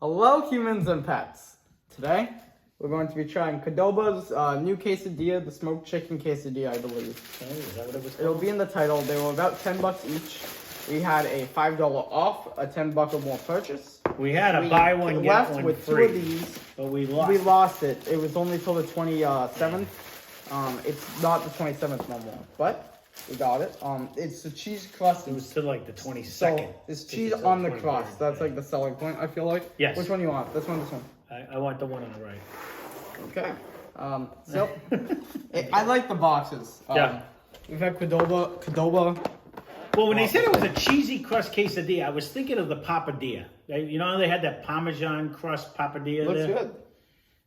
Hello, humans and pets. Today, we're going to be trying Qdoba's new quesadilla, the smoked chicken quesadilla, I believe. Oh, is that what it was called? It'll be in the title. They were about $10 each. We had a $5 off, a $10 or more purchase. We had a buy one, get one with free. Two of these. But we lost. We lost it. It was only till the 27th. It's not the 27th no more, but we got it. It's the cheese crust. It was to like the 22nd. So it's cheese on the crust. That's like the selling point, I feel like. Yes. Which one you want? This one, this one. I want the one on the right. Okay. So I like the boxes. Yeah. We've had Qdoba. Well, when they said it was a cheesy crust quesadilla, I was thinking of the papadilla. You know how they had that Parmesan crust papadilla Looks there?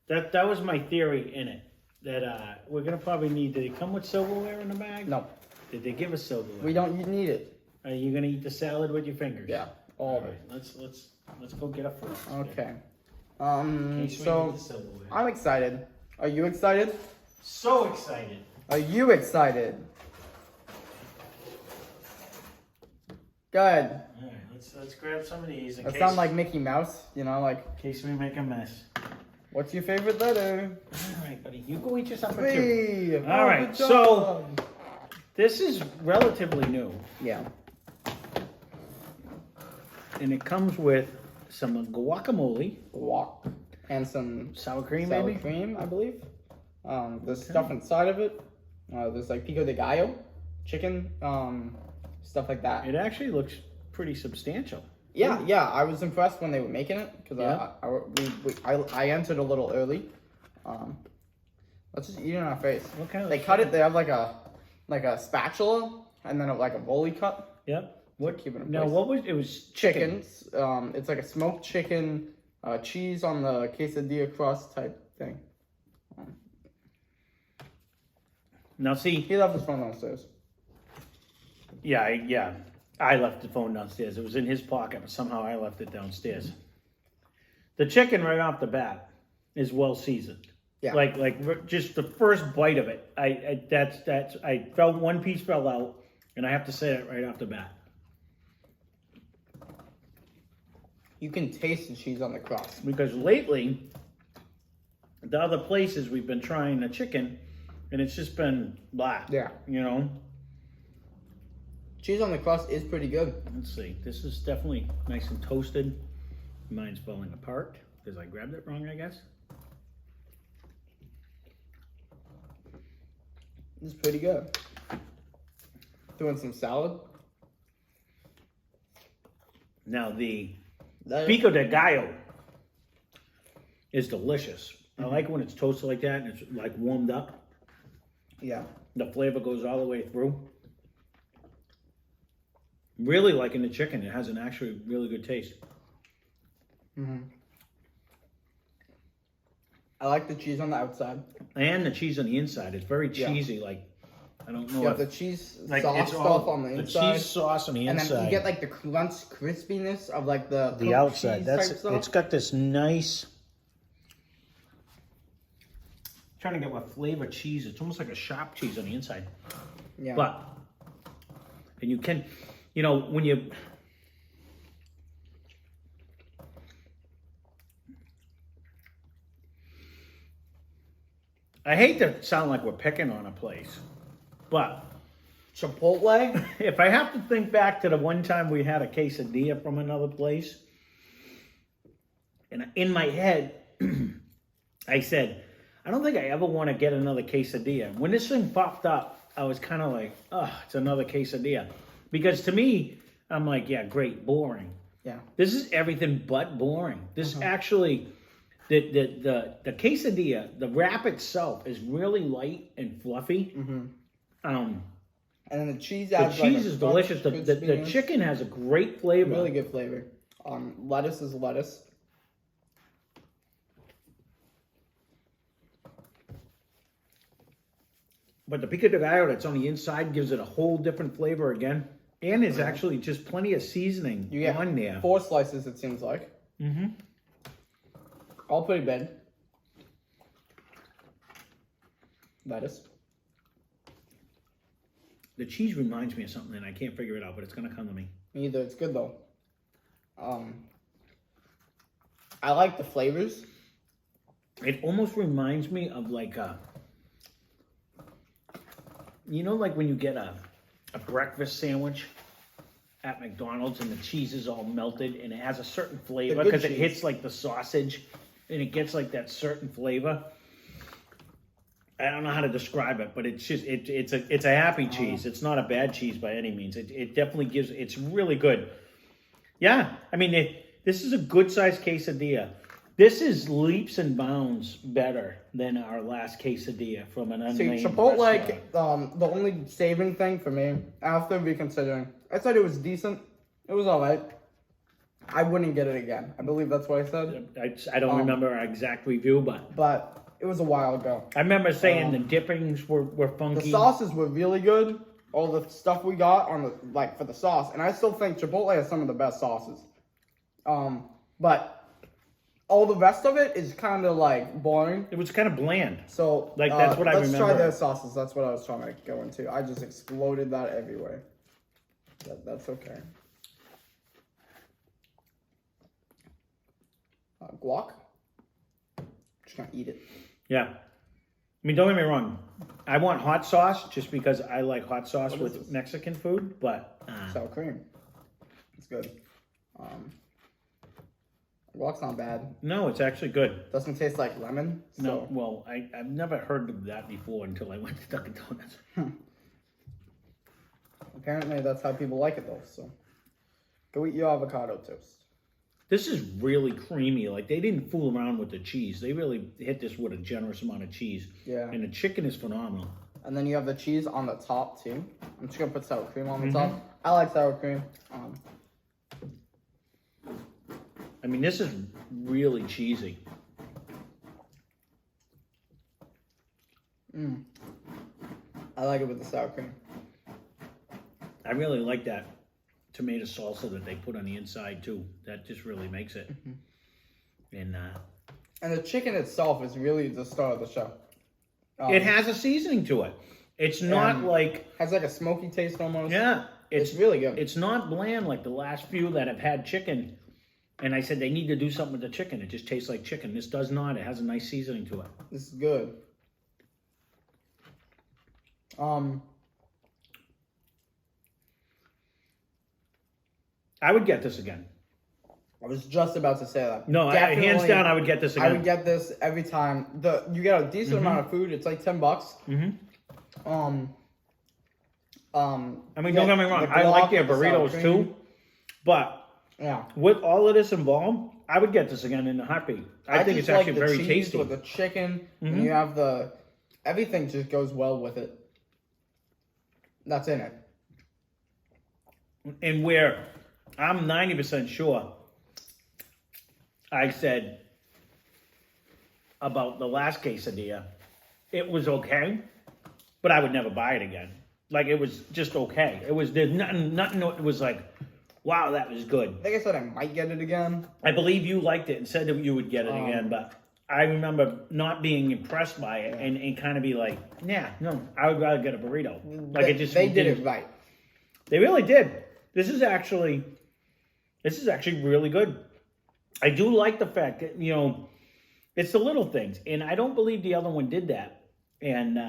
good. That was my theory in it. That we're gonna probably need. Did it come with silverware in the bag? No. Did they give us silverware? We don't need it. Are you gonna eat the salad with your fingers? Yeah. All of right. it. Let's go get a first. Okay. So I'm excited. Are you excited? So excited. Are you excited? Good. All right, let's grab some of these. That sound like Mickey Mouse, you know, like. In case we make a mess. What's your favorite letter? All right, buddy. You go eat your supper Three. too. Oh, All right, good so job. this is relatively new. Yeah. And it comes with some guacamole. Guac. And some Sour cream, sour maybe? cream, I believe. There's stuff inside of it. There's like pico de gallo, chicken, stuff like that. It actually looks pretty substantial. Yeah, I was impressed when they were making it because I entered a little early. Let's just eat it in our face. What kind of They cut it. They have like a spatula and then like a bully cut. Yep. Keep it in Now, place. what was it? Was chicken. Chickens. It's like a smoked chicken, cheese on the quesadilla crust type thing. Now, see. He left his phone downstairs. Yeah. I left the phone downstairs. It was in his pocket, but somehow I left it downstairs. The chicken right off the bat is well seasoned. Yeah. Like just the first bite of it. I felt one piece fell out, and I have to say that right off the bat. You can taste the cheese on the crust. Because lately, the other places we've been trying the chicken, and it's just been blah. Yeah. You know. Cheese on the crust is pretty good. Let's see. This is definitely nice and toasted. Mine's falling apart because I grabbed it wrong, I guess. It's pretty good. Doing some salad. Now the pico de gallo is delicious. I like when it's toasted like that and it's like warmed up. Yeah. The flavor goes all the way through. Really liking the chicken. It has an actually really good taste. I like the cheese on the outside. And the cheese on the inside. It's very cheesy. Like, I don't know. You if, have the cheese like, sauce it's stuff all, on the the inside. cheese sauce on the inside. And then you get like the crunch crispiness of like the cooked outside. cheese That's type stuff. it's got this nice. Trying to get what flavor cheese. It's almost like a sharp cheese on the inside. Yeah. But and you can, you know, when you I hate to sound like we're picking on a place, but Chipotle? if I have to think back to the one time we had a quesadilla from another place, and in my head, I said, I don't think I ever want to get another quesadilla. When this thing popped up, I was kind of like, oh, it's another quesadilla. Because to me, I'm like, yeah, great, boring. Yeah. This is everything but boring. This actually, the quesadilla, the wrap itself is really light and fluffy. And then the cheese The adds cheese like is delicious. The chicken has a great flavor. Really good flavor. Lettuce is lettuce. But the pico de gallo that's on the inside gives it a whole different flavor again. And there's actually just plenty of seasoning You get on there. 4 slices, it seems like. All pretty big. Lettuce. The cheese reminds me of something and I can't figure it out, but it's going to come to me. Me either. It's good though. I like the flavors. It almost reminds me of like like when you get a breakfast sandwich at McDonald's and the cheese is all melted and it has a certain flavor because it hits like the sausage and it gets like that certain flavor. I don't know how to describe it, but it's just it's a happy cheese. It's not a bad cheese by any means. It definitely gives. It's really good. Yeah, I mean this is a good sized quesadilla. This is leaps and bounds better than our last quesadilla from an unnamed Chipotle, restaurant. the only saving thing for me, after reconsidering, I said it was decent. It was alright. I wouldn't get it again. I believe that's what I said. I don't remember our exact review, but it was a while ago. I remember saying the dippings were funky. The sauces were really good. All the stuff we got on the for the sauce, and I still think Chipotle has some of the best sauces. But all the rest of it is kind of like boring. It was kind of bland. So like that's what I remember. Let's try their sauces. That's what I was trying to go into. I just exploded that everywhere. That's okay. Guac. Just gonna eat it. Yeah. I mean, don't get me wrong. I want hot sauce just because I like hot sauce with Mexican food, but sour cream. It's good. Guac's not bad. No, it's actually good. Doesn't taste like lemon. So. No, well, I've never heard of that before until I went to Dunkin' Donuts. Apparently, that's how people like it, though. So, go eat your avocado toast. This is really creamy. Like, they didn't fool around with the cheese. They really hit this with a generous amount of cheese. Yeah. And the chicken is phenomenal. And then you have the cheese on the top, too. I'm just going to put sour cream on the top. I like sour cream. I mean, this is really cheesy. I like it with the sour cream. I really like that tomato salsa that they put on the inside, too. That just really makes it. And the chicken itself is really the star of the show. It has a seasoning to it. It's not like... Has like a smoky taste almost. Yeah. It's really good. It's not bland like the last few that have had chicken. And I said they need to do something with the chicken. It just tastes like chicken. This does not. It has a nice seasoning to it. This is good. I would get this again. I was just about to say that. No, hands down, I would get this again. I would get this every time. You get a decent amount of food. It's like $10. I mean, don't get me wrong. I like their burritos too, but yeah, with all of this involved, I would get this again in a heartbeat. I think it's actually very tasty. With the chicken, and you have everything just goes well with it. That's in it. And where I'm 90% sure I said about the last quesadilla, it was okay, but I would never buy it again. Like, it was just okay. There's nothing, it was like, wow, that was good. Like I said, I might get it again. I believe you liked it and said that you would get it again, but I remember not being impressed by it and kind of be like, yeah, no, I would rather get a burrito. Like, they did it right. They really did. This is actually really good. I do like the fact that, it's the little things. And I don't believe the other one did that. And,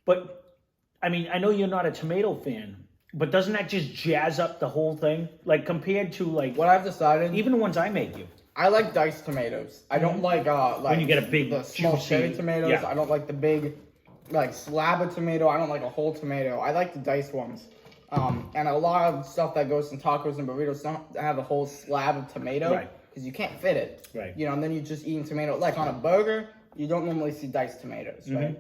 but, I mean, I know you're not a tomato fan, but doesn't that just jazz up the whole thing? Like, compared to, like... What I've decided... Even the ones I make you. I like diced tomatoes. I don't like when you get a big, the small cherry tomatoes. Yeah. I don't like the big, slab of tomato. I don't like a whole tomato. I like the diced ones. And a lot of stuff that goes in tacos and burritos don't have a whole slab of tomato. Right. Because you can't fit it. Right. And then you're just eating tomato. Like on a burger, you don't normally see diced tomatoes, right?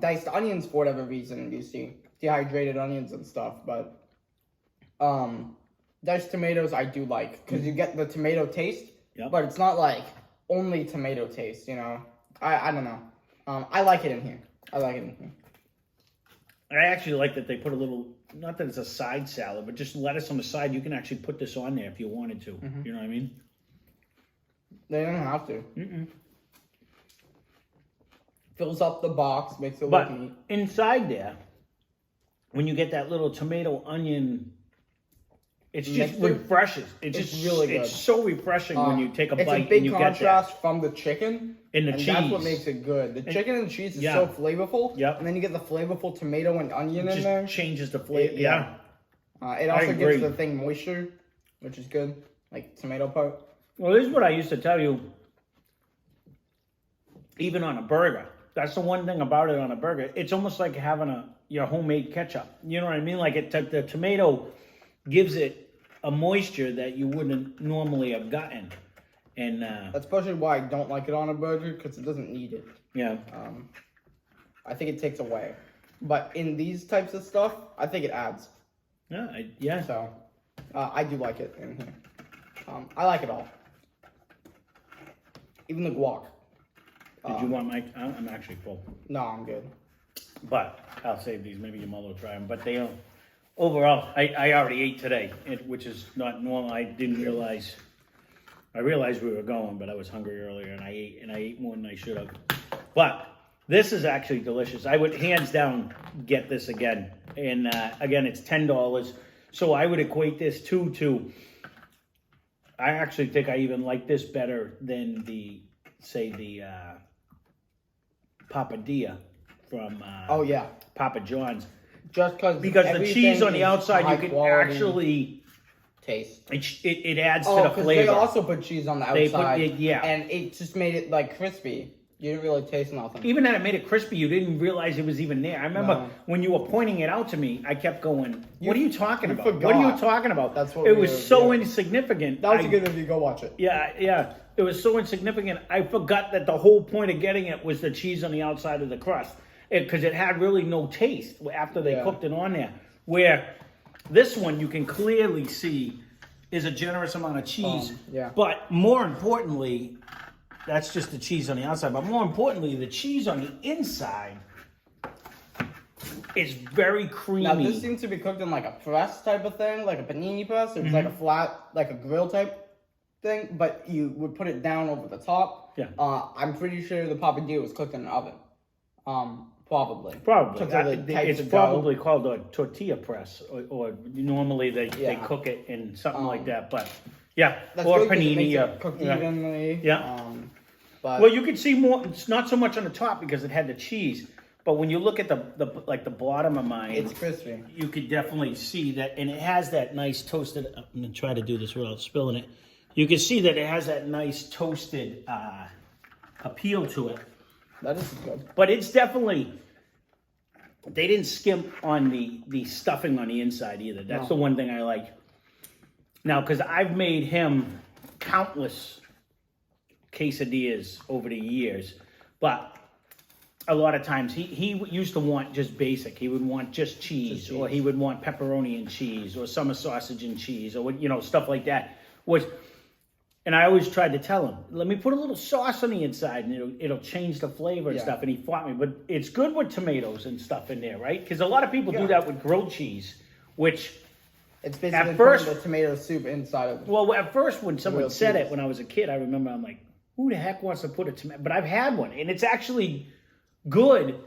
Diced onions, for whatever reason, you see dehydrated onions and stuff. But diced tomatoes I do like. Because you get the tomato taste. Yep. But it's not like only tomato taste, I don't know. I like it in here. I actually like that they put a little, not that it's a side salad, but just lettuce on the side. You can actually put this on there if you wanted to. You know what I mean? They don't have to. Fills up the box, makes it look neat. Inside there, when you get that little tomato onion It's just mixture, refreshes. It's just really good. It's so refreshing when you take a bite It's a big and you get that. contrast from the chicken. And the and cheese. that's what makes it good. The chicken and cheese is so flavorful. Yep. And then you get the flavorful tomato and onion It in just there. changes the flavor. Yeah. It I also agree. gives the thing moisture, which is good. Like tomato part. Well, this is what I used to tell you. Even on a burger. That's the one thing about it on a burger. It's almost like having your homemade ketchup. You know what I mean? Like the tomato gives it a moisture that you wouldn't normally have gotten. And that's partially why I don't like it on a burger, because it doesn't need it. Yeah. I think it takes away. But in these types of stuff, I think it adds. Yeah. So, I do like it in here. I like it all. Even the guac. Did you want my... I'm actually full. No, I'm good. But I'll save these. Maybe your mother will try them. But they don't... Overall, I already ate today, which is not normal. I didn't realize... I realized we were going, but I was hungry earlier, and I ate more than I should have. But this is actually delicious. I would hands down get this again. And again, it's $10. So I would equate this to... I actually think I even like this better than the Papadilla from Oh, yeah. Papa John's. Just because the cheese on the outside, you can actually taste. It adds to the flavor. They also put cheese on the outside. Yeah. And it just made it like crispy. You didn't really taste nothing. Even that it made it crispy, you didn't realize it was even there. I remember when you were pointing it out to me, I kept going, what are you talking about? Forgot. What are you talking about? That's what it was so insignificant. That was a good review. Go watch it. Yeah. It was so insignificant. I forgot that the whole point of getting it was the cheese on the outside of the crust. Because it had really no taste after they cooked it on there. Where this one, you can clearly see, is a generous amount of cheese. But more importantly, that's just the cheese on the outside. But more importantly, the cheese on the inside is very creamy. Now, this seems to be cooked in like a press type of thing, like a panini press. It's like a flat, like a grill type thing, but you would put it down over the top. Yeah. I'm pretty sure the papadilla was cooked in an oven. Probably. It's probably called a tortilla press, or normally they cook it in something like that. But or panini. Cooked evenly. But well, you can see more. It's not so much on the top because it had the cheese. But when you look at the bottom of mine, it's crispy. You could definitely see that, and it has that nice toasted. I'm gonna try to do this without spilling it. You can see that it has that nice toasted appeal to it. That is good. But it's definitely, they didn't skimp on the stuffing on the inside either. That's the one thing I like. Now, because I've made him countless quesadillas over the years, but a lot of times he used to want just basic. He would want just cheese, or he would want pepperoni and cheese, or summer sausage and cheese, or stuff like that. And I always tried to tell him, let me put a little sauce on the inside and it'll change the flavor and stuff. And he fought me. But it's good with tomatoes and stuff in there, right? Because a lot of people do that with grilled cheese, which... It's basically putting the tomato soup inside of it. Well, at first when someone said it, when I was a kid, I remember I'm like, who the heck wants to put a tomato... But I've had one, and it's actually good,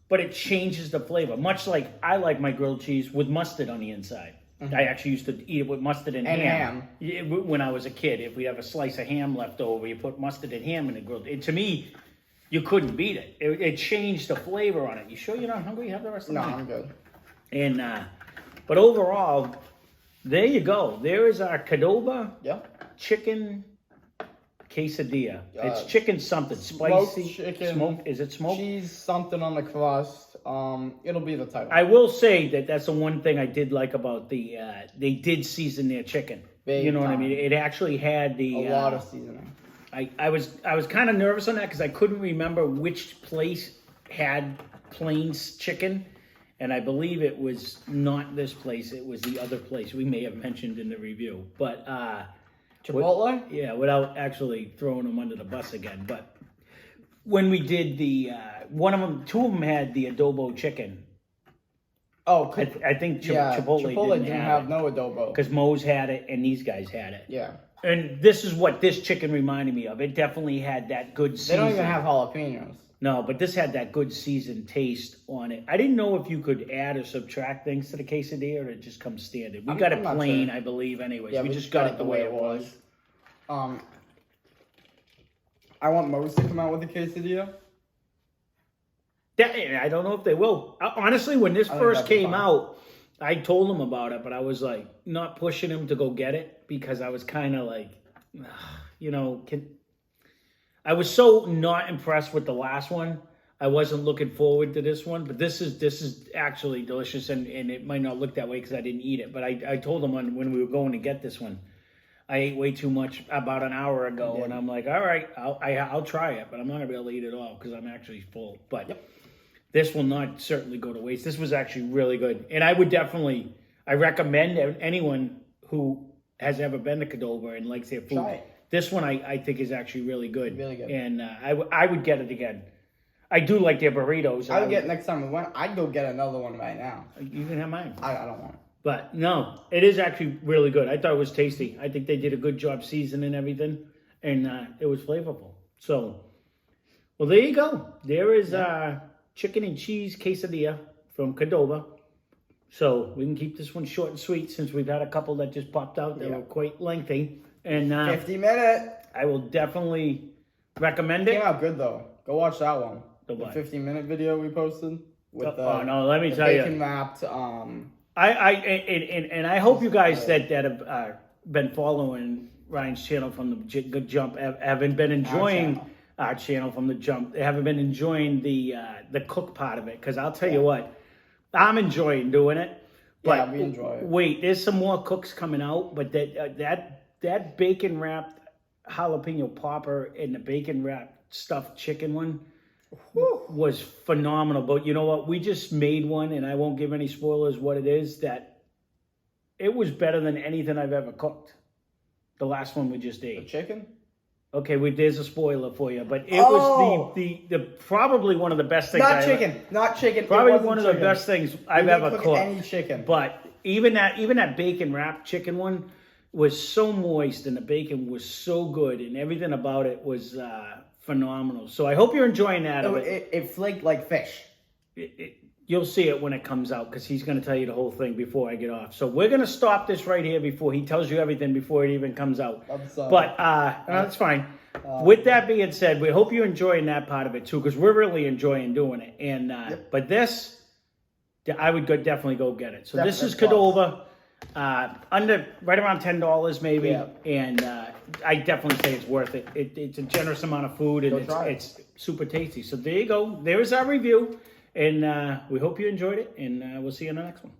but it changes the flavor. Much like I like my grilled cheese with mustard on the inside. I actually used to eat it with mustard and ham. When I was a kid. If we have a slice of ham left over, you put mustard and ham in the grilled. To me, you couldn't beat it. It changed the flavor on it. You sure you're not hungry? You have the rest of the night? No, I'm good. And but overall, there you go. There is our Qdoba chicken quesadilla. It's chicken something spicy. Chicken. Smoked. Is it smoked? Cheese something on the crust. It'll be the title. I will say that's the one thing I did like about the. They did season their chicken. Big you know time. what I mean? It actually had a lot of seasoning. I was kind of nervous on that because I couldn't remember which place had plain chicken, and I believe it was not this place. It was the other place we may have mentioned in the review, but Chipotle. Without actually throwing them under the bus again, but. When we did two of them had the adobo chicken. Oh, I think Chipotle didn't have no adobo. Because Moe's had it and these guys had it. Yeah. And this is what this chicken reminded me of. It definitely had that good season. They don't even have jalapenos. No, but this had that good seasoned taste on it. I didn't know if you could add or subtract things to the quesadilla or it just comes standard. We got it plain, I believe, anyways. Yeah, we just got it the way it was. I want Moe's to come out with a quesadilla. I don't know if they will. Honestly, when this first came out, I told him about it, but I was like not pushing him to go get it because I was kind of like, you know, I was so not impressed with the last one. I wasn't looking forward to this one, but this is actually delicious, and it might not look that way because I didn't eat it. But I told him when we were going to get this one, I ate way too much about an hour ago, and I'm like, all right, I'll try it, but I'm not gonna be able to eat it all because I'm actually full. But this will not certainly go to waste. This was actually really good, and I recommend anyone who has ever been to Qdoba and likes their food. Try it. This one I think is actually really good. Really good. And I would get it again. I do like their burritos. I would get it next time we went. I'd go get another one right now. You can have mine. I don't want it. But no, it is actually really good. I thought it was tasty. I think they did a good job seasoning everything. And it was flavorful. So, well, there you go. There is chicken and cheese quesadilla from Qdoba. So we can keep this one short and sweet since we've had a couple that just popped out that were quite lengthy. And 50-minute. I will definitely recommend it. Came out good though. Go watch that one. The 15-minute video we posted with no, let me tell you. Bacon wrapped. I hope you guys that have been following Ryan's channel from the Good Jump haven't been enjoying our channel from the jump. They haven't been enjoying the cook part of it because I'll tell you what, I'm enjoying doing it. But yeah, we enjoy it. Wait, there's some more cooks coming out, but that bacon wrapped jalapeno popper and the bacon wrapped stuffed chicken one was phenomenal. But you know what? We just made one, and I won't give any spoilers what it is, that it was better than anything I've ever cooked. The last one we just ate. The chicken? Okay, there's a spoiler for you, but it was the probably one of the best things. Not chicken. Probably one of the best things I've ever cooked. Any chicken. But even that bacon wrapped chicken one was so moist, and the bacon was so good, and everything about it was phenomenal. So I hope you're enjoying that. It flaked like fish. You'll see it when it comes out because he's going to tell you the whole thing before I get off. So we're going to stop this right here before he tells you everything before it even comes out. I'm sorry. But that's fine. With that being said, we hope you're enjoying that part of it too because we're really enjoying doing it. And but this, I would definitely go get it. So this is Qdoba. Right around $10 maybe, and I definitely say it's worth it. It's a generous amount of food, and it's super tasty. So there you go. There is our review, and we hope you enjoyed it, and we'll see you in the next one.